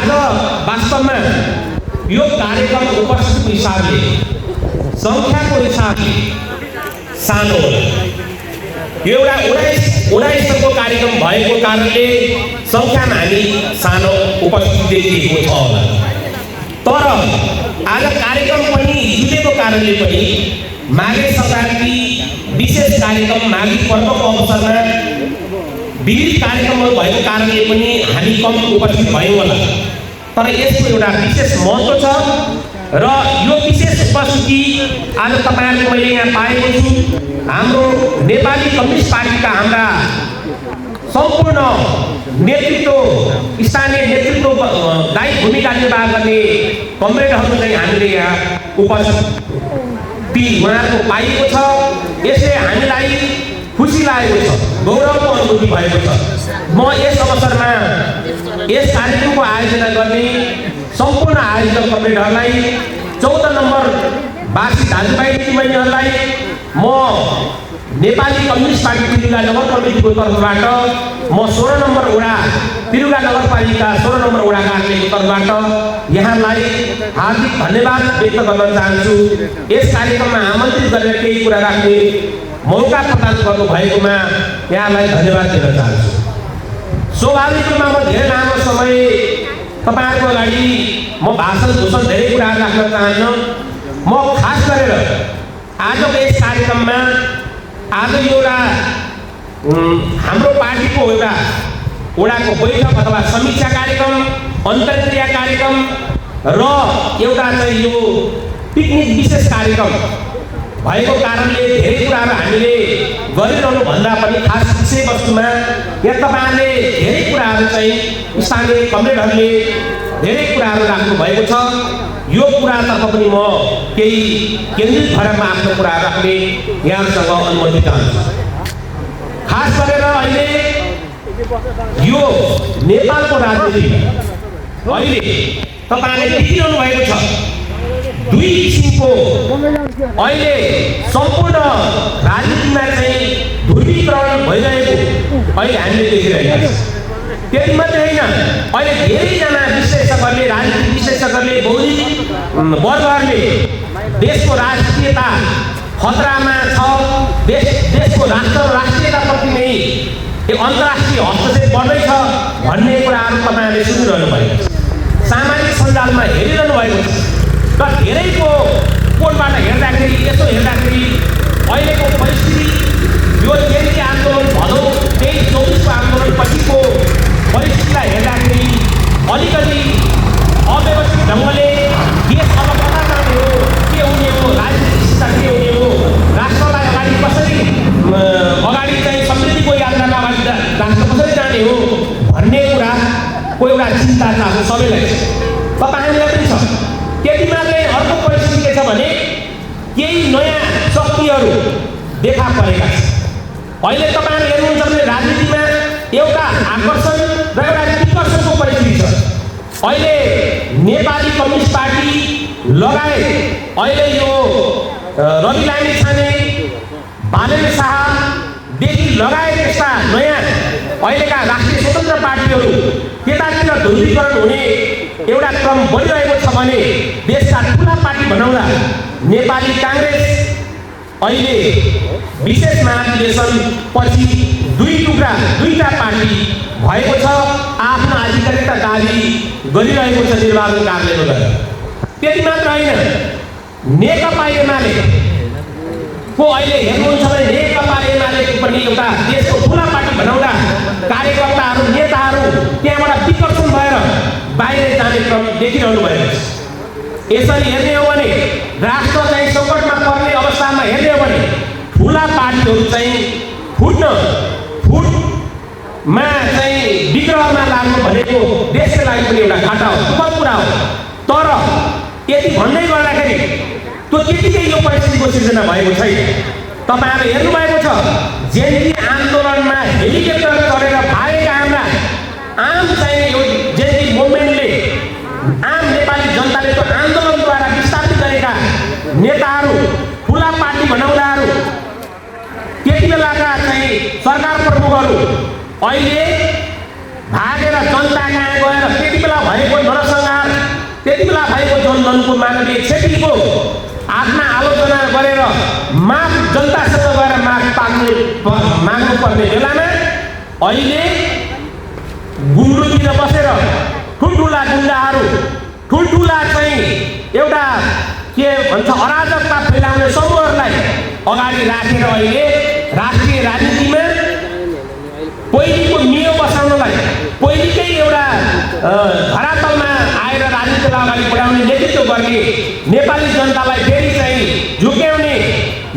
आज वास्तवमा यो कार्यक्रम उपस्थितिको हिसाबले सङ्ख्याको हिसाबले सानो होला। यो एउटा 19को कार्यक्रम भएको कारणले सङ्ख्यामा हामी सानो उपस्थिति देखिएको छ होला। तर आज कार्यक्रम पनि जुटेको कारणले पनि माघे सङ्क्रान्ति विशेष कार्यक्रम माघी पर्वको अवसरमा विविध कार्यक्रमहरू भएको कारणले पनि हामी कम उपस्थित भयौँ होला। तर यसको एउटा विशेष महत्त्व छ र यो विशेष उपस्थिति आज तपाईँहरूले मैले यहाँ पाएको छु। हाम्रो नेपाली कम्युनिस्ट पार्टीका हाम्रा सम्पूर्ण नेतृत्व स्थानीय नेतृत्वदायी भूमिका निर्वाह गर्ने कमरेडहरू चाहिँ हामीले यहाँ उपस्थिति उहाँहरूको पाइएको छ। यसले हामीलाई खुसी लागेको छ, गौरवको अनुभूति भएको छ। म यस अवसरमा यस कार्यक्रमको आयोजना गर्ने सम्पूर्ण आयोजक कमरेडहरूलाई 14 नम्बर वार्षिक दाजुभाइ दिदीबहिनीहरूलाई म नेपाली कम्युनिस्ट पार्टी तिरुगा नगर कमिटीको तर्फबाट म 16 नम्बर वडा तिरुगा नगरपालिका 16 नम्बर वडा कार्यालयको तर्फबाट यहाँलाई हार्दिक धन्यवाद व्यक्त गर्न चाहन्छु। यस कार्यक्रममा आमन्त्रित गरेर केही कुरा राख्ने मौका प्रदान गर्नु भएकोमा यहाँलाई धन्यवाद दिन चाहन्छु। स्वाभाविक रूपमा म धेरै लामो समय तपाईँहरूको अगाडि म भाषण भूषण धेरै कुराहरू राख्न चाहन्न। म खास गरेर आजको यस कार्यक्रममा आज एउटा हाम्रो पार्टीको एउटा वडाको बैठक अथवा समीक्षा कार्यक्रम, अन्तर्क्रिया कार्यक्रम र एउटा चाहिँ यो पिकनिक विशेष कार्यक्रम भएको कारणले धेरै कुराहरू हामीले गरिरहनु भन्दा पनि खास विषयवस्तुमा यहाँ तपाईँहरूले धेरै कुराहरू चाहिँ स्थानीय कमरेडहरूले धेरै कुराहरू राख्नु भएको छ। यो कुरातर्फ पनि म केही केन्द्रित भएर आफ्नो कुरा राख्ने यहाँसँग अनुमति चाहन्छु। खास गरेर अहिले यो नेपालको राजनीति अहिले तपाईँहरूले देखिरहनु भएको छ, दुई किसिमको अहिले सम्पूर्ण राजनीतिमा चाहिँ ध्रुवीकरण भइरहेको अहिले हामीले देखिरहेका छौँ। त्यति मात्रै होइन, अहिले धेरैजना विश्लेषकहरूले राजनीतिक विश्लेषकहरूले बौद्धिक वर्गहरूले देशको राष्ट्रियता खतरामा छ, देशको राष्ट्रियताप्रति नै यो अन्तर्राष्ट्रिय हस्तक्षेप बढ्दैछ भन्ने कुराहरू तपाईँहरूले सुनिरहनु भएको छ, सामाजिक सञ्जालमा हेरिरहनु भएको छ। र धेरैको कोणबाट हेर्दाखेरि यसो हेर्दाखेरि अहिलेको परिस्थिति यो केन्द्रीय आन्दोलन भनौँ 23-24को आन्दोलन पछिको परिस्थितिलाई हेर्दाखेरि अलिकति अव्यवस्थित ढङ्गले देश अब कता जाने हो, के हुने हो, राजनीतिक स्थिति के हुने हो, राष्ट्रलाई अगाडि कसरी अगाडि चाहिँ समृद्धिको यात्रामा अगाडि राष्ट्र कसरी जाने हो भन्ने कुराको एउटा चिन्ता चाहन्छ सबैलाई। तपाईँहरूलाई पनि छ। त्यति मात्रै अर्को परिस्थिति के छ भने केही नयाँ शक्तिहरू देखा परेका छन्। अहिले तपाईँहरूले हेर्नुहुन्छ भने राजनीतिमा एउटा आकर्षण र एउटा विकर्षणको परिस्थिति छ। अहिले नेपाली कम्युनिस्ट पार्टी लगायत अहिले यो रवि लामिछाने, बालेन्द्र शाहदेखि लगायत यस्ता नयाँ अहिलेका राष्ट्रिय स्वतन्त्र पार्टीहरू त्यतातिर ध्रुवीकरण हुने एउटा क्रम बढिरहेको छ भने देशका ठुला पार्टी बनाउँदा नेपाली काङ्ग्रेस अहिले विशेष महाधिवेशन पछि दुईटा पार्टी भएको छ, आफ्नो आधिकारिकता दाबी गरिरहेको छ निर्वाचन कार्यालयमा गएर। त्यति मात्र होइन, नेकपा एमाले को अहिले हेर्नुहुन्छ भने नेकपा एमालेको पनि एउटा देशको ठुला पार्टी बनाउँदा कार्यकर्ताहरू नेताहरू त्यहाँबाट विकर्षण भएर बाहिर जाने क्रम देखिरहनु भएको छ। यसरी हेर्ने हो भने राष्ट्र चाहिँ सङ्कटमा पर्ने अवस्थामा हेर्ने हो भने ठुला पार्टीहरू चाहिँ फुटमा चाहिँ विग्रहमा लाग्नु भनेको देशको लागि पनि एउटा घाटा हो, दुःखद कुरा हो। तर यति भन्दै गर्दाखेरि त्यो त्यतिकै यो परिस्थितिको सिर्जना भएको छैन। तपाईँहरूले हेर्नुभएको छ जेएनजी आन्दोलनमा हेलिकप्टर चढेर भागेका हाम्रा आम चाहिँ यो जेएनजी मुभमेन्टले आम नेपाली जनताले त्यो आन्दोलनद्वारा विस्थापित गरेका नेताहरू ठुला पार्टी बनाउँदाहरू त्यति बेलाका चाहिँ सरकार प्रमुखहरू अहिले भागेर जनता कहाँ गएर त्यति बेला भएको नरसंहार, त्यति बेला भएको जनमनको मानवीय क्षतिको आफ्ना आलोचना गरेर माग जनतासँग गएर माग्नु पर्ने बेलामा अहिले गुन्द्रुकतिर बसेर ठुल्ठुला गुण्डाहरू, ठुल्ठुला चाहिँ एउटा के भन्छ अराजकता फैलाउने समूहहरूलाई अगाडि राखेर अहिले राष्ट्रिय राजनीतिमा पहिलेको नियम बसाउनलाई, पहिलेकै एउटा धरातलमा आएर राजनीतिलाई अगाडि बढाउने नेतृत्व गर्ने, नेपाली जनतालाई फेरि चाहिँ झुक्याउने,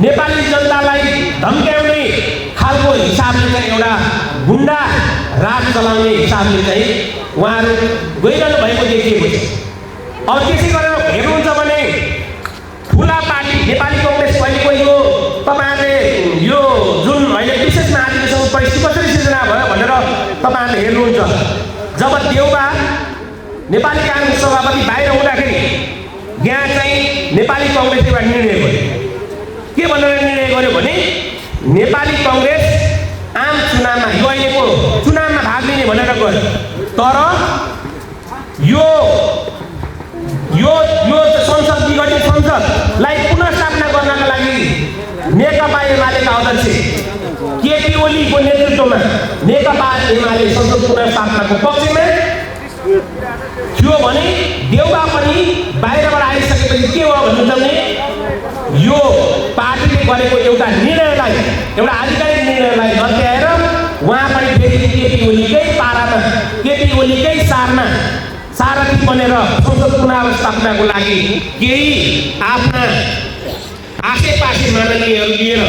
नेपाली जनतालाई धम्क्याउने खालको हिसाबले चाहिँ एउटा गुण्डा राज चलाउने हिसाबले चाहिँ उहाँहरू गइरहनु भएको देखिएको छ। अब त्यसै गरेर हेर्नुहुन्छ भने ठुला पार्टी नेपाली कांग्रेस पहिलेको यो तपाईहरुले यो जुन अहिले विशेष महाधिवेशनको परिस्थिति कसरी सिर्जना भयो भनेर तपाईहरुले हेर्नुहुन्छ। जब देउबा नेपाली कांग्रेस सभापति बाहिर हुँदाखेरि यहाँ चाहिँ नेपाली कांग्रेसले एउटा निर्णय गर्यो। के भनेर निर्णय गर्यो भने नेपाली कांग्रेस आम चुनावमा यो अहिलेको चुनावमा भाग लिने भनेर गर्यो। तर यो संसद विघटित संसदलाई पुनर्स्थापना गर्नका लागि नेकपा एमालेका अध्यक्ष केपी ओलीको नेतृत्वमा नेकपा एमाले संसद पुनर्स्थापनाको पक्षमा थियो भने देउबा पनि बाहिरबाट आइसकेपछि के हो भन्नुहुन्छ यो पार्टीले गरेको एउटा निर्णयलाई, एउटा आधिकारिक निर्णयलाई नत्याएर उहाँ पनि फेरि केपी ओलीकै पारामा, केपी ओलीकै सारथी बनेर संसद पुनर्स्थापनाको लागि केही आफ्ना आसेपासे माननीयहरू लिएर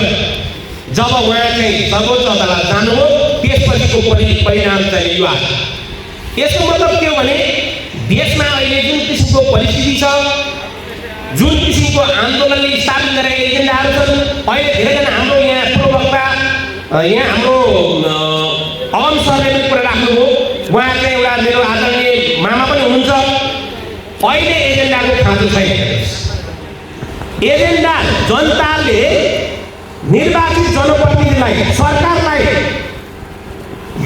जब उहाँ चाहिँ सर्वोच्च अदालत जानुभयो त्यसपछिको परिणाम चाहिँ यो आयो। यसको मतलब के हो भने देशमा अहिले जुन किसिमको परिस्थिति छ, जुन किसिमको आन्दोलनले स्थापित गरेका एजेन्डाहरू छन्, अहिले धेरैजना हाम्रो यहाँ पूर्ववक्ता यहाँ हाम्रो अगम सरले कुरा राख्नुभयो, उहाँ चाहिँ एउटा मेरो आदरणीय मामा पनि हुनुहुन्छ। अहिले एजेन्डाको खाँचो छैन। एजेन्डा जनताले निर्वाचित जनप्रतिनिधिलाई, सरकारलाई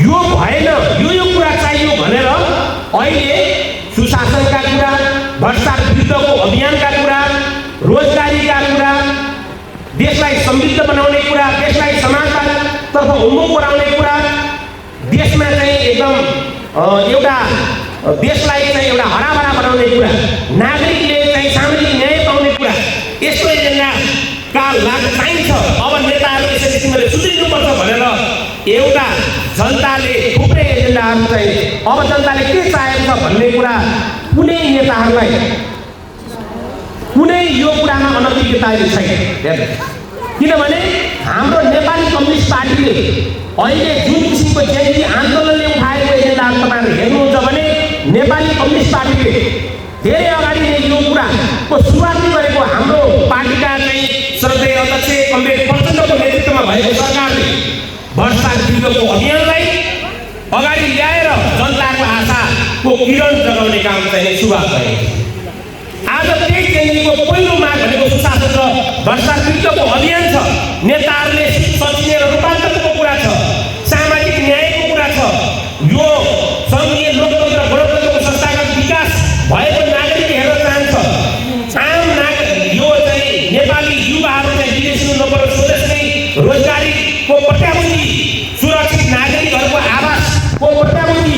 यो भएन, यो कुरा चाहियो भनेर अहिले सुशासनका कुरा, भ्रष्टाचार विरुद्धको अभियानका कुरा, रोजगारीका कुरा, देशलाई समृद्ध बनाउने कुरा, देशलाई समाजतर्फ उन्मुख गराउने कुरा, देशमा चाहिँ एकदम एउटा देशलाई चाहिँ एउटा हराभरा बनाउने कुरा, नागरिकले चाहिँ सामाजिक न्याय पाउने कुरा, यस्तो एजेन्डाका लागि चाहिन्छ। अब नेताहरू यसरी किसिमले सुध्रिनुपर्छ भनेर एउटा जनताले थुप्रै एजेन्डाहरू चाहिँ अब जनताले के चाहेको छ भन्ने कुरा कुनै नेताहरूलाई कुनै यो कुरामा अनभिज्ञता छैन। किनभने हाम्रो नेपाली कम्युनिस्ट पार्टीले अहिले जुन किसिमको जयन्ती आन्दोलनले उठाएको एजेन्डाहरू तपाईहरुले हेर्नुहुन्छ भने नेपाली कम्युनिस्ट पार्टीले धेरै अगाडि नै यो कुराको सुरुवात गरेको हाम्रो पार्टीका चाहिँ श्रद्धेय अध्यक्ष कमरेड प्रचण्डको नेतृत्वमा भएको सरकारले भ्रष्टाचार विरुद्धको अभियानलाई अगाडि ल्याएर जनताको आशाको किरण जगाउने काम चाहिँ सुरुवात भएको। आज त्यही केन्द्रको पहिलो माग भनेको सुशासन र भ्रष्टाचार विरुद्धको अभियान छ। नेताहरूले सचिने रूपान्तरणको कुरा छ, सामाजिक न्यायको कुरा छ, यो संघीय लोकतन्त्र गणतन्त्रको संस्थागत विकास भएको नागरिक हेर्न चाहन्छ। आम नागरिक यो चाहिँ नेपाली युवाहरू चाहिँ विदेशी नपरोस्, स्वदेशमै रोजगारीको प्रत्याभूति, सुरक्षित नागरिकहरूको आवासको प्रत्याभूति,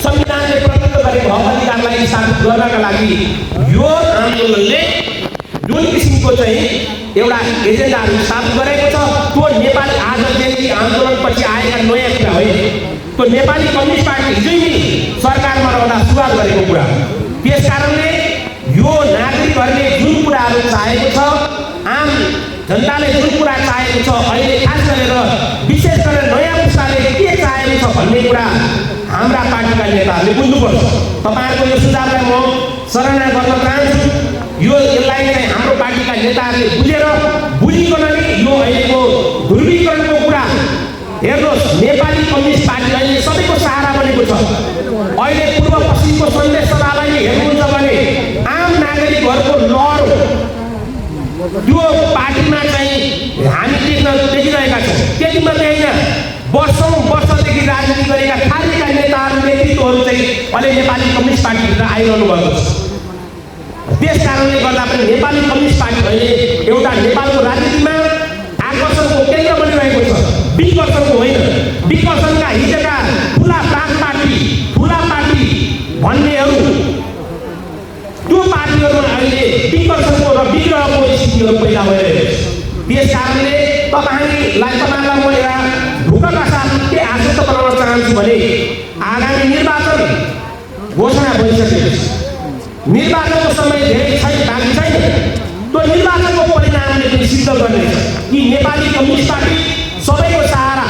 संविधानले प्रदत्त गरेको हक अधिकारलाई स्थापित गर्नका लागि यो आन्दोलनले जुन किसिमको चाहिँ एउटा एजेन्डाहरू स्थापित गरेको छ त्यो नेपाली आज जयन्ती आन्दोलनपछि आएका नयाँ कुरा होइन। त्यो नेपाली कम्युनिस्ट पार्टी हिजै नै सरकारमा रहँदा सुरुवात गरेको कुरा। त्यसकारणले यो नागरिकहरूले जुन कुराहरू चाहेको छ, आम जनताले जुन कुरा चाहेको छ, अहिले खास गरेर विशेष गरेर नयाँ पुस्ताले के चाहेको छ भन्ने कुरा हाम्रा पार्टीका नेताहरूले बुझ्नुपर्छ। तपाईहरुको यो सुझावलाई म सराहना गर्न चाहन्छु। यसलाई चाहिँ हाम्रो पार्टीका नेताहरूले बुझिकन नै यो अहिलेको ध्रुवीकरणको कुरा हेर्नुहोस्, नेपाली कम्युनिस्ट पार्टी अहिले सबैको सहारा बनेको छ। अहिले पूर्व पश्चिमको सन्देश सभालाई हेर्नुहुन्छ भने आम नागरिकहरूको लहर त्यो पार्टीमा चाहिँ हामी देखिरहेका छौँ। त्यति मात्रै होइन, वर्षौंदेखि राजनीति गरेका खालीका नेताहरू नेतृत्वहरू चाहिँ अहिले नेपाली कम्युनिस्ट पार्टीभित्र आइरहनु भएको छ। त्यस कारणले गर्दा पनि नेपाली कम्युनिस्ट पार्टी अहिले एउटा नेपालको राजनीतिमा आकर्षणको केन्द्र बनिरहेको छ, विकर्षणको होइन। विकर्षणका हिजोका ठुला पार्टी भन्नेहरू त्यो पार्टीहरूमा अहिले विकर्षणको र विग्रहको स्थितिहरू पैदा भइरहेको छ। त्यस कारणले तपाईँलाई म एउटा ढुक्कका साथ के आश्वस्त गराउन चाहन्छु भने आगामी निर्वाचन घोषणा भइसकेको छ। निर्वाचनको समय धेरै बाँकी छैन। त्यो निर्वाचनको परिणामले पनि सिद्ध गर्नेछ कि नेपाली कम्युनिस्ट पार्टी सबैको सहारा,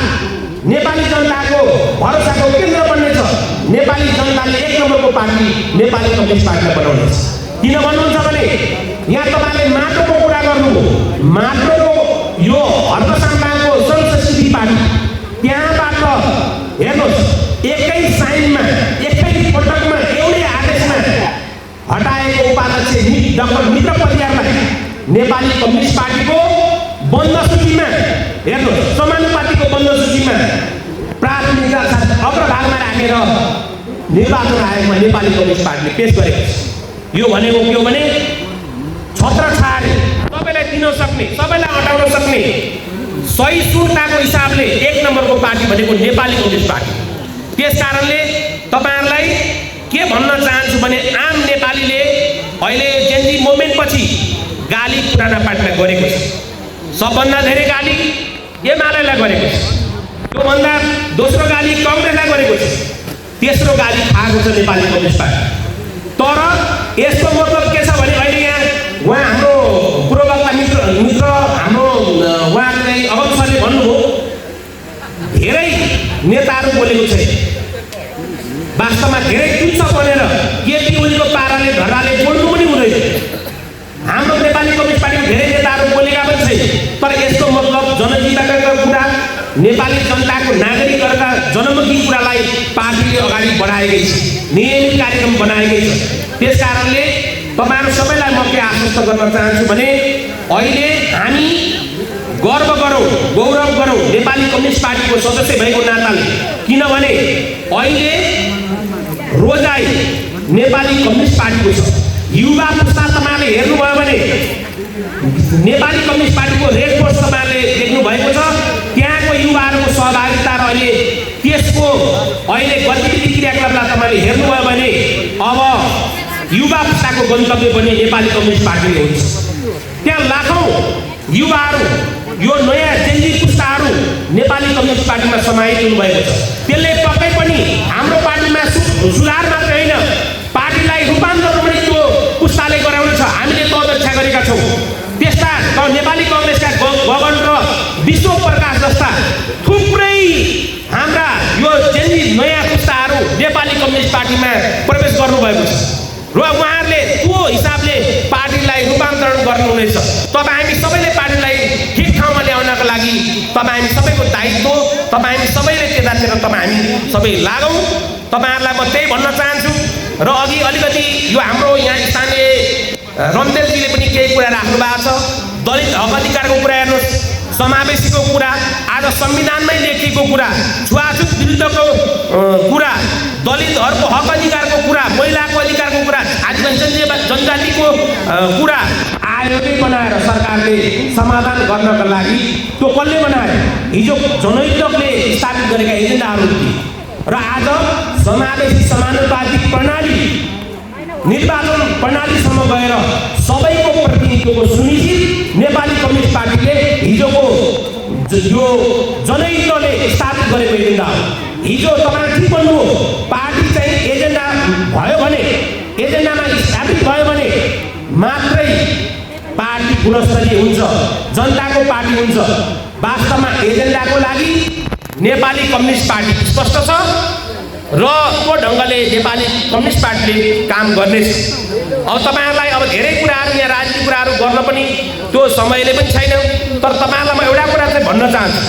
नेपाली जनताको भरोसाको केन्द्र बन्नेछ। नेपाली जनताले एक नम्बरको पार्टी नेपाली कम्युनिस्ट पार्टीलाई बनाउनेछ। किन भन्नुहुन्छ भने यहाँ तपाईँले माटोको कुरा गर्नुभयो। माटोको यो हर्कसाङको संस्कृति पार्टी त्यहाँबाट हेर्नुहोस्, एकै साइनमा एकै पटकमा एउटै आदेशमा हटाएको उपाध्यक्ष डाक्टर मित्र परियारलाई नेपाली कम्युनिस्ट पार्टीको बन्द सूचीमा हेर्नुहोस्, समानुपातिको बन्द सूचीमा प्राथमिकता साथ अग्रभागमा राखेर निर्वाचन आयोगमा नेपाली कम्युनिस्ट पार्टीले पेश गरेको छ। यो भनेको के हो भने छत्रछाया सबैलाई दिन सक्ने, सबैलाई हटाउन सक्ने सहिष्णुताको हिसाबले एक नम्बरको पार्टी भनेको नेपाली कम्युनिस्ट पार्टी। त्यस कारणले तपाईहरुलाई के भन्न चाहन्छु भने आम नेपालीले अहिले जेनजी मुभमेन्ट पछि गाली पुराना पार्टीलाई गरेको छ। सबभन्दा धेरै गाली एमालेलाई गरेको छ। त्यो भन्दा दोस्रो गाली कांग्रेसलाई गरेको छ। तेस्रो गाली खाएको छ नेपाली कम्युनिस्ट पार्टी। तर यसको मतलब के छ भने अहिले यहाँ उहाँ हाम्रो पूर्ववक्ता मित्र हाम्रो उहाँले अगम सरले भन्नुभयो धेरै नेताहरू बोलेको छ। वास्तवमा धेरै तुच्छ बनेर केपी ओलीको पाराले धराले बोल्नु पनि हुँदैन। हाम्रो नेपाली कम्युनिस्ट पार्टीको धेरै नेताहरू बोलेका पनि छैन। तर यसको मतलब जनजीविकाका कुरा, नेपाली जनताको नागरिकहरूका जनमुखी कुरालाई पार्टीले अगाडि बढाएकै छ, नियमित कार्यक्रम बनाएकै छ। त्यस कारणले तपाईहरु सबैलाई म के आश्वस्त गर्न चाहन्छु भने अहिले हामी गर्व गरौँ, गौरव गरौँ नेपाली कम्युनिस्ट पार्टीको सदस्य भएको नाताले। किनभने अहिले रोजाइ नेपाली कम्युनिस्ट पार्टीको छ। युवा पुस्ता तपाईहरुले हेर्नुभयो भने नेपाली कम्युनिस्ट पार्टीको रेड क्रस तपाईहरुले देख्नु भएको छ। त्यहाँको युवाहरूको सहभागिता र अहिले त्यसको अहिले गतिविधि क्रियाकलापलाई तपाईहरुले हेर्नुभयो भने अब युवा पुस्ताको गन्तव्य पनि नेपाली कम्युनिस्ट पार्टीले हुन्छ। त्यहाँ लाखौं युवाहरू, यो नयाँ जेनजी पुस्ताहरू नेपाली कम्युनिस्ट पार्टीमा समाहित हुनुभएको छ। त्यसले पक्कै पनि हाम्रो पार्टीमा सुधार मात्र होइन, पार्टीलाई रूपान्तरण पनि त्यो पुस्ताले गराउनु छ। हामीले त अपेक्षा गरेका छौँ। त्यस्ता नेपाली कांग्रेसका गगन र विश्व प्रकाश जस्ता थुप्रै हाम्रा यो जेनजी नयाँ पुस्ताहरू नेपाली कम्युनिस्ट पार्टीमा प्रवेश गर्नुभएको छ र उहाँहरूले त्यो हिसाबले पार्टीलाई रूपान्तरण गर्नुहुनेछ। तपाईँ हामी सबैले पार्टीलाई ठिक ठाउँमा ल्याउनको लागि तपाईँ हामी सबैको दायित्व, तपाईँ हामी सबैले त्यतातिर हामी सबै लागौँ। तपाईहरुलाई म त्यही भन्न चाहन्छु। र अघि अलिकति यो हाम्रो यहाँ स्थानीय रन्देलजीले पनि केही कुरा राख्नु भएको छ। दलित हक अधिकारको कुरा हेर्नुहोस्, समावेशीको कुरा, आज संविधानमै लेखिएको कुरा, छुवाछुत विरुद्धको कुरा, दलितहरूको हक अधिकारको कुरा, महिलाको अधिकारको कुरा, आदिवासी जनजातिको कुरा आयोगै बनाएर सरकारले समाधान गर्नका लागि त्यो कसले बनायो? हिजो जनयुद्धले स्थापित गरेका एजेन्डाहरू थिए र आज समावेशी समानुपातिक प्रणाली, निर्वाचन प्रणालीसम्म गएर सबैको प्रतिनिधित्वको सुनिश्चित नेपाली कम्युनिस्ट पार्टीले हिजोको यो जनयुद्धले स्थापित गरेको एजेन्डा हो। हिजो तपाईले के भन्नुभयो? पार्टी चाहिँ एजेन्डा भयो भने, एजेन्डामा स्थापित भयो भने मात्रै पार्टी गुणस्तरीय हुन्छ, जनताको पार्टी हुन्छ। वास्तवमा एजेन्डाको लागि नेपाली कम्युनिस्ट पार्टी स्पष्ट छ र को ढङ्गले नेपाली कम्युनिस्ट पार्टीले काम गर्नेछ। अब तपाईहरुलाई अब धेरै कुराहरू यहाँ राजनीतिक कुराहरू गर्न पनि त्यो समयले पनि छैन। तर तपाईहरुलाई म एउटा कुरा चाहिँ भन्न चाहन्छु।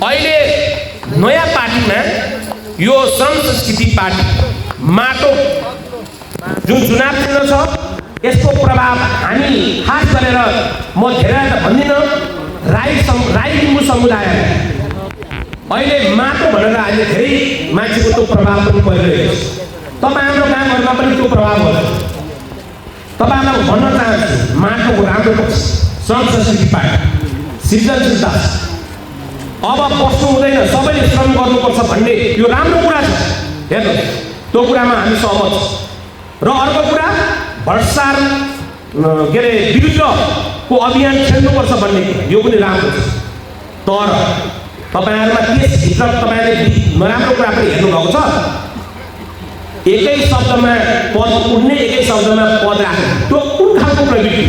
अहिले नयाँ पार्टीमा यो श्रम संस्कृति पार्टी माटो जुन चुनाव चिन्ह छ यसको प्रभाव हामी खास गरेर म धेरै त भन्दिनँ, राई लिम्बू समुदाय अहिले माटो भनेर अहिले धेरै मान्छेको त्यो प्रभाव पनि परिरहेको छ। तपाईँहाम्रो गाउँहरूमा पनि त्यो प्रभाव होला। तपाईँलाई भन्न चाहन्छु माटोको राम्रो पक्ष श्रम संस्कृति पार्टी सृजनशीलता अब बस्नु हुँदैन, सबैले श्रम गर्नुपर्छ भन्ने यो राम्रो कुरा छ। हेर्नुहोस् त्यो कुरामा हामी सहमत छौँ। र अर्को कुरा भ्रष्टाचार के अरे विरुद्धको अभियान छेड्नुपर्छ भन्ने यो पनि राम्रो छ। तर तपाईँहरूमा त्यसभित्र तपाईँले नराम्रो कुरा पनि हेर्नुभएको छ। एकै शब्दमा पद उड्ने, एकै शब्दमा पद राख्ने, त्यो कुन खालको प्रवृत्ति?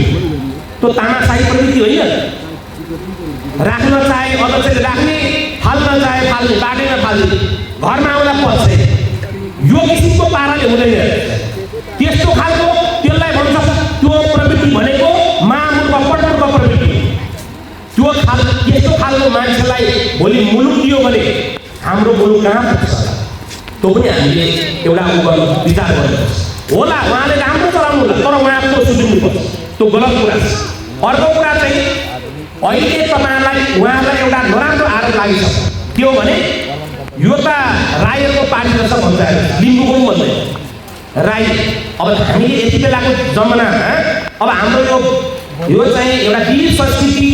त्यो तानाशाही प्रवृत्ति होइन। राख्न चाहे अध्यक्षले राख्ने, फाल्न चाहे फाल्ने, बाटैमा फाल्ने, घरमा आउँदा पद चाहिँ यो किसिमको पाराले हुँदैन। त्यस्तो खालको त्यसलाई भन्छ त्यो प्रवृत्ति भनेको महामूर्ख पटमूर्ख प्रवृत्ति। त्यो त्यस्तो खालको मान्छेलाई भोलि मुलुक दियो भने हाम्रो मुलुक कहाँ पुग्छ? त्यो पनि हामीले एउटा विचार गर्नुपर्छ। होला उहाँले राम्रो चलाउनु होला, तर उहाँको सुध्रिनुपर्छ, त्यो गलत कुरा छ। अर्को कुरा चाहिँ अहिले तपाईँहरूलाई उहाँलाई एउटा नराम्रो आरोप लागिछ। के हो भने यो त राईहरूको पार्टी रहेछ भन्छ, लिम्बूको पनि भन्दैन राई। अब हामीले यति बेलाको जमानामा अब हाम्रो यो चाहिँ एउटा विविध संस्कृति,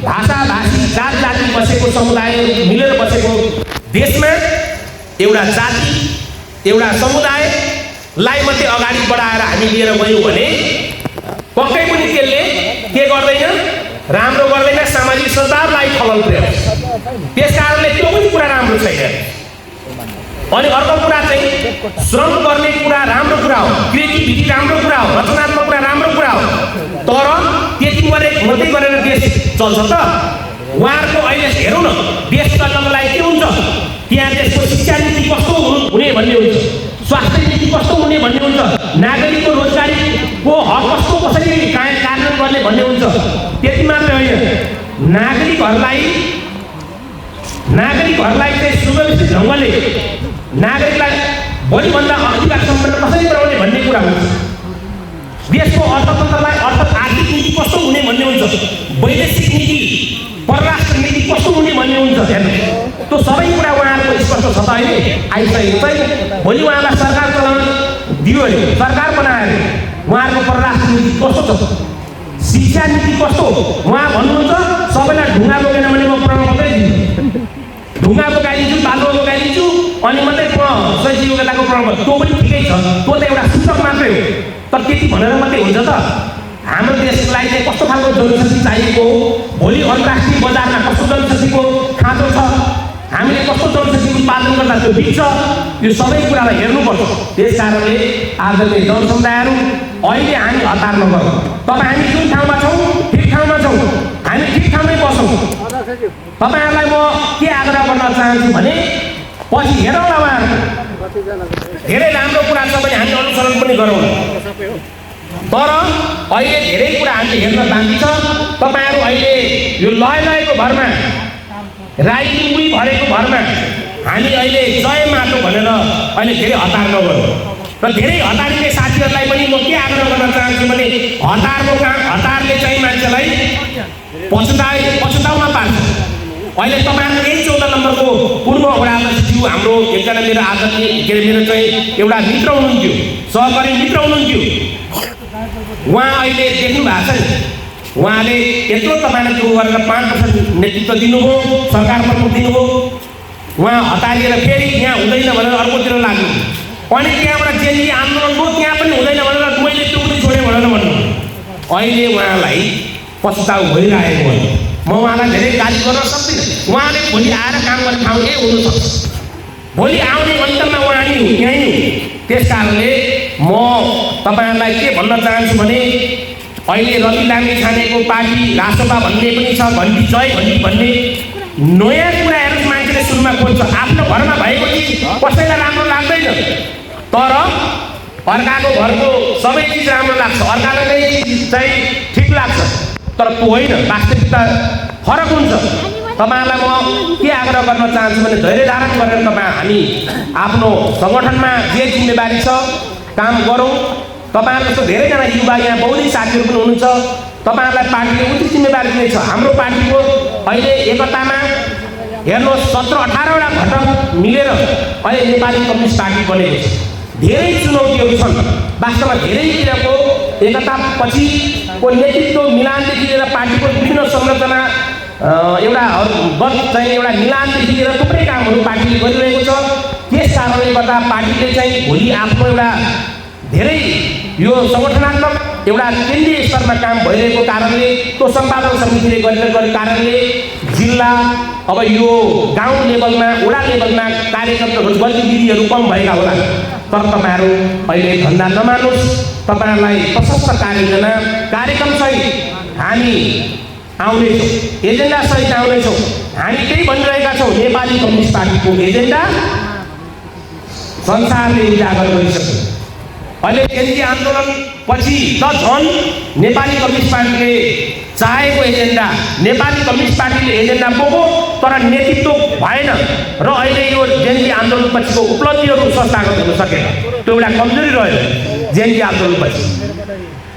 भाषा भाषी, जात जाति बसेको समुदाय मिलेर बसेको देशमा एउटा जाति, एउटा समुदायलाई मात्रै अगाडि बढाएर हामी लिएर गयौँ भने पक्कै पनि त्यसले के गर्दैन, राम्रो गर्दैन, सामाजिक सद्भावलाई खलल पुर्याउँछ। त्यस कारणले त्यो पनि कुरा राम्रो छैन। अनि अर्को कुरा चाहिँ श्रम गर्ने कुरा राम्रो कुरा हो, क्रिएटिभिटी राम्रो कुरा हो, रचनात्मक कुरा राम्रो कुरा हो। तर त्यति मात्रै गरेर देश चल्छ त? उहाँहरूको अहिले हेरौँ न, देश चल्नको लागि के हुन्छ? त्यहाँ देशको शिक्षा नीति कस्तो हुने भन्ने हुन्छ, स्वास्थ्य नीति कस्तो हुने भन्ने हुन्छ, नागरिकको रोजगारीको हक कस्तो कसरी कार्यान्वयन गर्ने भन्ने हुन्छ। त्यति मात्रै होइन, नागरिकहरूलाई चाहिँ सुव्यवस्थित ढङ्गले नागरिकलाई भोलिभन्दा अधिकार सम्पन्न कसरी बनाउने भन्ने कुरा हुन्छ। देशको अर्थतन्त्रलाई आर्थिक नीति कस्तो हुने भन्ने हुन्छ, वैदेशिक नीति, परराष्ट्र नीति कस्तो हुने भन्ने हुन्छ। हेर्नु त्यो सबै कुरा उहाँहरूको स्पष्ट छ त अहिले आइसकेको छैन। भोलि उहाँलाई सरकार चलाउन दियो अरे, सरकार बनायो अरे, उहाँहरूको परराष्ट्र नीति कस्तो छ, शिक्षा नीति कस्तो? उहाँ भन्नुहुन्छ सबैलाई ढुङ्गा बोकेन भने म प्रमाणपत्रै दिन्छु, ढुङ्गा बोकाइदिन्छु, बालुवा बोकाइदिन्छु, अनि मात्रै शैक्षिक योग्यताको प्रमाणपत्र। त्यो पनि ठिकै छ, त्यो त एउटा सूचक मात्रै हो। तर त्यति भनेर मात्रै हुन्छ त? हाम्रो देशलाई चाहिँ कस्तो खालको जनशक्ति चाहिएको हो, भोलि अन्तर्राष्ट्रिय बजारमा कस्तो जनशक्तिको खाँचो छ, हामीले कस्तो जनशक्ति उत्पादन गर्दा त्यो बिग्छ, यो सबै कुरालाई हेर्नुपर्छ। त्यस कारणले आजको जनसमुदायहरू अहिले हामी हतार नगरौँ। तपाईँ हामी जुन ठाउँमा छौँ ठिक ठाउँमा छौँ, हामी ठिक ठाउँमै बसौँ। तपाईँहरूलाई म के आग्रह गर्न चाहन्छु भने पछि हेरौँला, उहाँहरू धेरै राम्रो कुरा छ भने हामी अनुसरण पनि गरौँ। तर अहिले धेरै कुरा हामीले हेर्न बाँकी छ। तपाईँहरू अहिले यो लयको भरमा, राइटिङ भरेको भरमा हामी अहिले जय माटो भनेर अहिले धेरै हतार नगरौँ। र धेरै हतारिने साथीहरूलाई पनि म के आग्रह गर्न चाहन्छु भने हतारको काम, हतारले चाहिँ मान्छेलाई पछुताउन पार्छ। अहिले तपाईँहरू यही 14 नम्बरको पूर्व वडाध्यक्षज्यू हाम्रो एकजना मेरो आदरणीय के अरे मेरो चाहिँ एउटा मित्र हुनुहुन्थ्यो, सहकारी मित्र हुनुहुन्थ्यो। उहाँ अहिले देख्नु भएको छ नि, उहाँले यत्रो तपाईँलाई त्यो गरेर 5% नेतृत्व दिनुभयो, सरकार प्रमुख दिनुभयो। उहाँ हतारिएर फेरि यहाँ हुँदैन भनेर अर्कोतिर लाग्नु, अनि त्यहाँबाट जेएनजी आन्दोलन भयो, त्यहाँ पनि हुँदैन भनेर मैले त्यो पनि छोडेँ भनेर भन्नु। अहिले उहाँलाई पछुताउ भइरहेको हो। म उहाँलाई धेरै गाली गर्न सक्दिनँ। उहाँले भोलि आएर काम गर्ने ठाउँ यही हुनसक्छ, भोलि आउने अन्तमा उहाँ नि यहीँ। त्यस कारणले म तपाईँहरूलाई के भन्न चाहन्छु भने अहिले रवि लामी छानेको पार्टी राष्ट्रपा भन्ने पनि छ, घन्टी जय घन्टी भन्ने नयाँ कुराहरू मान्छेले सुरुमा खोज्छ। आफ्नो घरमा भएको चिज कसैलाई राम्रो लाग्दैन, तर अर्काको घरको सबै चिज राम्रो लाग्छ, अर्कालाई नै चाहिँ ठिक लाग्छ। तर त्यो होइन, वास्तविकता फरक हुन्छ। तपाईँहरूलाई म के आग्रह गर्न चाहन्छु भने धैर्य धारण गरेर हामी आफ्नो सङ्गठनमा जे जिम्मेवारी छ काम गरौँ। तपाईँहरू जस्तो धेरैजना युवा यहाँ बहुदिन साथीहरू पनि हुनुहुन्छ, तपाईँहरूलाई पार्टीले उचित जिम्मेवारी दिनेछ। हाम्रो पार्टीको अहिले एकतामा हेर्नुहोस् 17-18 वटा घटक मिलेर अहिले नेपाली कम्युनिस्ट पार्टी बनेको छ। धेरै चुनौतीहरू छन् वास्तवमा, धेरैतिरको एकतापछिको नेतृत्व मिलानदेखि लिएर पार्टीको विभिन्न संरचना एउटा मिलानदेखि लिएर थुप्रै कामहरू पार्टीले गरिरहेको छ। त्यस कारणले गर्दा पार्टीले चाहिँ भोलि आफ्नो एउटा धेरै यो सङ्गठनात्मक एउटा केन्द्रीय स्तरमा काम भइरहेको कारणले, त्यो सम्पादन समितिले गरेको कारणले जिल्ला अब यो गाउँ लेभलमा वडा लेभलमा कार्यक्रमहरू गतिविधिहरू कम भएका होला। तर तपाईँहरू अहिले धन्दा नमान्नुहोस्, तपाईँहरूलाई प्रशस्त कार्यक्रमसहित हामी आउनेछौँ, एजेन्डासहित आउनेछौँ। हामी त्यही भनिरहेका छौँ, नेपाली कम्युनिस्ट पार्टीको एजेन्डा संसारले उजागर गरिसक्यो। अहिले केन्द्रीय आन्दोलन पछि त झन् नेपाली कम्युनिस्ट पार्टीले चाहेको एजेन्डा, नेपाली कम्युनिस्ट पार्टीले एजेन्डा बोक्यो तर नेतृत्व भएन र अहिले यो जेएनजी आन्दोलन पछिको उपलब्धिहरू संस्थागत हुन सकेन। त्यो एउटा कमजोरी रह्यो जेएनजी आन्दोलन पछि।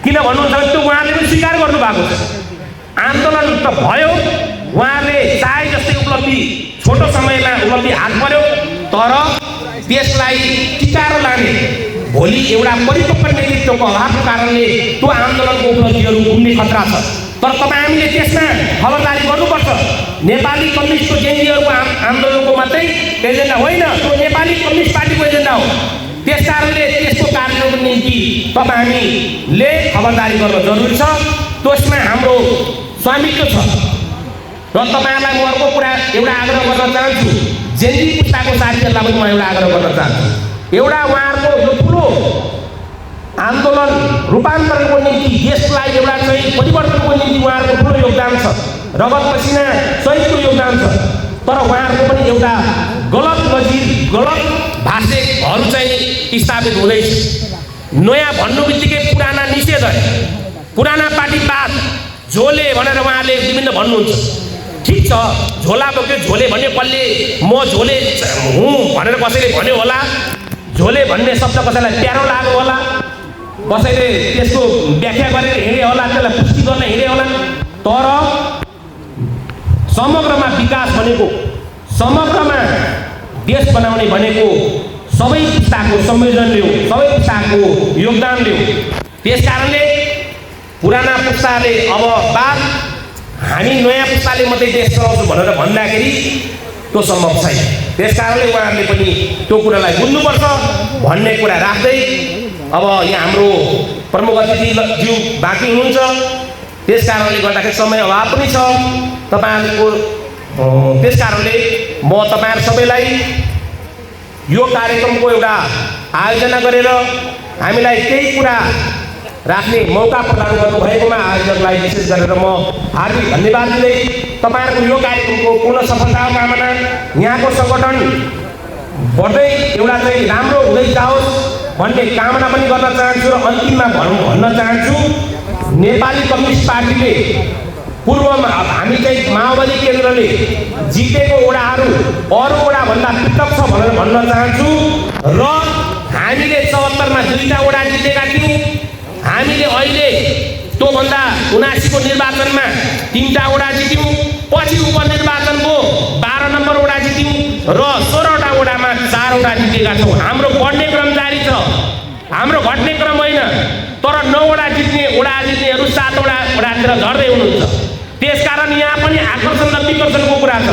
किन भन्नुहुन्छ भने त्यो उहाँले पनि स्वीकार गर्नुभएको छ। आन्दोलन त भयो, उहाँले चाहे जस्तै उपलब्धि छोटो समयमा उपलब्धि हात पर्यो, तर त्यसलाई टिकाएर लाने भोलि एउटा परिपक्व नेतृत्वको अभावको कारणले त्यो आन्दोलनको उपलब्धिहरू गुम्ने खतरा छ। तर तपाईँ हामीले त्यसमा खबरदारी गर्नुपर्छ। नेपाली कम्युनिस्टको जेएनजीहरूको आन्दोलनको मात्रै एजेन्डा होइन, त्यो नेपाली कम्युनिस्ट पार्टीको एजेन्डा हो। त्यस कारणले त्यसको कार्यान्वयनको निम्ति तपाईँ हामीले खबरदारी गर्न जरुरी छ। त्यसमा हाम्रो स्वामित्व छ र तपाईँहरूलाई म अर्को कुरा एउटा आग्रह गर्न चाहन्छु। जेएनजी पुस्ताको साथीहरूलाई पनि म एउटा आग्रह गर्न चाहन्छु। एउटा उहाँहरूको यो ठुलो आन्दोलन रूपान्तरणको निम्ति, देशलाई एउटा चाहिँ परिवर्तनको निम्ति उहाँहरूको ठुलो योगदान छ, रगत पसिना सहितको योगदान छ। तर उहाँहरूको पनि एउटा गलत नजिर, गलत भाष्यहरू चाहिँ स्थापित हुँदैछ। नयाँ भन्नु बित्तिकै पुराना निषेध है, पुराना पार्टीवाद झोले भनेर उहाँले विभिन्न भन्नुहुन्छ। ठिक छ, झोला बोक्यो, झोले भन्यो कसले, म झोले हुँ भनेर कसैले भन्यो होला, झोले भन्ने शब्द कसैलाई प्यारो लाग्यो होला, कसैले त्यसको व्याख्या गरेर हिँडे होला, त्यसलाई पुष्टि गर्न हिँडे होला। तर समग्रमा विकास भनेको, समग्रमा देश बनाउने भनेको सबै पुस्ताको संयोजनले हो, सबै पुस्ताको योगदानले हो। त्यस कारणले पुराना पुस्ताले अब बाद हामी नयाँ पुस्ताले मात्रै देश चलाउँछु भनेर भन्दाखेरि त्यो सम्भव छैन। त्यस कारणले उहाँहरूले पनि त्यो कुरालाई बुझ्नुपर्छ भन्ने कुरा राख्दै अब यहाँ हाम्रो प्रमुख अतिथिज्यू बाँकी हुनुहुन्छ। त्यस कारणले गर्दाखेरि समय अभाव पनि छ तपाईँहरूको। त्यस कारणले म तपाईँहरू सबैलाई यो कार्यक्रमको एउटा आयोजना गरेर हामीलाई केही कुरा राख्ने मौका प्रदान गर्नुभएकोमा आयोजकलाई विशेष गरेर म हार्दिक धन्यवाद दिँदै तपाईँहरूको यो कार्यक्रमको पूर्ण सफलताको कामना, यहाँको सङ्गठन बढ्दै एउटा चाहिँ राम्रो हुँदै जाओस् भन्ने कामना पनि गर्न चाहन्छु। र अन्तिममा भन्न चाहन्छु, नेपाली कम्युनिस्ट पार्टीले पूर्वमा हामी चाहिँ माओवादी केन्द्रले जितेको वडाहरू अरू वडाभन्दा पृथक छ भनेर भन्न चाहन्छु। र हामीले 74 मा 2टा वडा जितेका थियौँ। हामीले अहिले त्योभन्दा 79 को निर्वाचनमा 3टा वडा जित्यौँ। पछि उपनिर्वाचनको 12 नम्बर वडा जित्यौँ र 16वटा वडामा 4 वडा जितेका छौँ। हाम्रो बढ्ने क्रम जारी छ, हाम्रो घट्ने क्रम होइन। तर 9 वडा जित्ने वडाहरू 7 वडातिर झर्दै हुनुहुन्छ। त्यसकारण यहाँ पनि आकर्षण र विकर्षणको कुरा छ।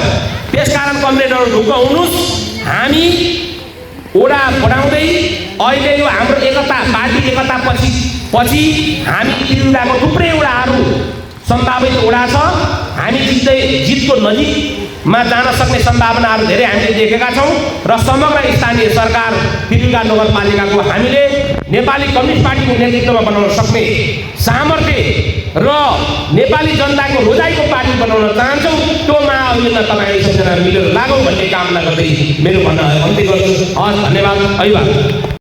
त्यसकारण कमरेडहरू ढुक्क हुनुहोस्। हामी वडा बढाउँदै अहिले यो हाम्रो एकता, पार्टी एकता पछि हामी जिल्लाको थुप्रै वडाहरू सम्भावित वडा छ। हामी जितको नजिकमा जान सक्ने सम्भावनाहरू धेरै हामीले देखेका छौँ। र समग्र स्थानीय सरकार तिरहुगा नगरपालिकाको हामीले नेपाली कम्युनिस्ट पार्टीको नेतृत्वमा बनाउन सक्ने सामर्थ्य र नेपाली जनताको रोजाइको पार्टी बनाउन चाहन्छौँ। त्यो महाअभियानमा तपाईँ सबैजना मिलेर लागौँ भन्ने कामना गर्दै मेरो भन्न अन्त्य गर्छु। हस्, धन्यवाद, अभिवादन।